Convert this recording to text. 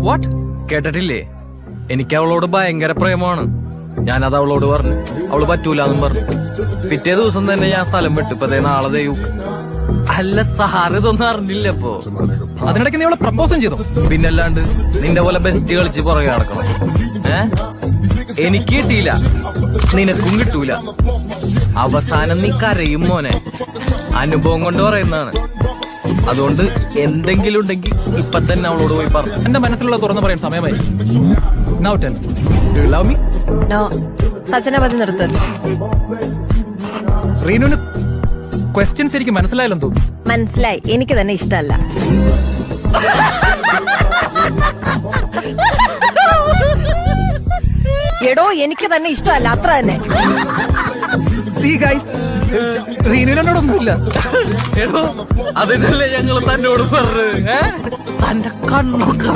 What? കേട്ടിട്ടില്ലേ? എനിക്ക് അവളോട് ഭയങ്കര പ്രേമമാണ്. ഞാനത് അവളോട് പറഞ്ഞു. അവള് പറ്റൂലെന്നും പറഞ്ഞു. പിറ്റേ ദിവസം തന്നെ ഞാൻ സ്ഥലം വിട്ടു. ഇപ്പൊ നാളെ ദൈവം. അല്ല സാറ് ഇതൊന്നും അറിഞ്ഞില്ല. ഇപ്പൊ അതിനിടയ്ക്ക് നീ അവളെ പ്രപ്പോസും ചെയ്തു? പിന്നല്ലാണ്ട് നിന്റെ പോലെ ബെസ്റ്റ് കളിച്ച് പുറകെ നടക്കണം. എനിക്ക് കിട്ടിയില്ല, നിനക്കും കിട്ടൂല. അവസാനം നീ കരയും മോനെ. അനുഭവം കൊണ്ട് പറയുന്നതാണ്. അതുകൊണ്ട് എന്തെങ്കിലും ഉണ്ടെങ്കിൽ ഇപ്പൊ തന്നെ അവളോട് പോയി പറഞ്ഞു. എന്റെ മനസ്സിലുള്ള തുറന്നു പറയാൻ സമയമായി. Now tell me, do you love me? No. സച്ചിനെ പറ്റി നിർത്ത്. റീനുവിന് ക്വസ്റ്റ്യൻസ് എനിക്ക് മനസ്സിലായാലും തോന്നുന്നു. മനസ്സിലായി, എനിക്ക് തന്നെ ഇഷ്ടമല്ല. എടോ എനിക്ക് തന്നെ ഇഷ്ടമല്ല, അത്ര തന്നെ. See guys, റീനുവിനോടൊന്നുമില്ല. എടോ അതിനല്ലേ ഞങ്ങൾ തന്നോട് പറഞ്ഞത്. തന്റെ കണ്ണൊക്കെ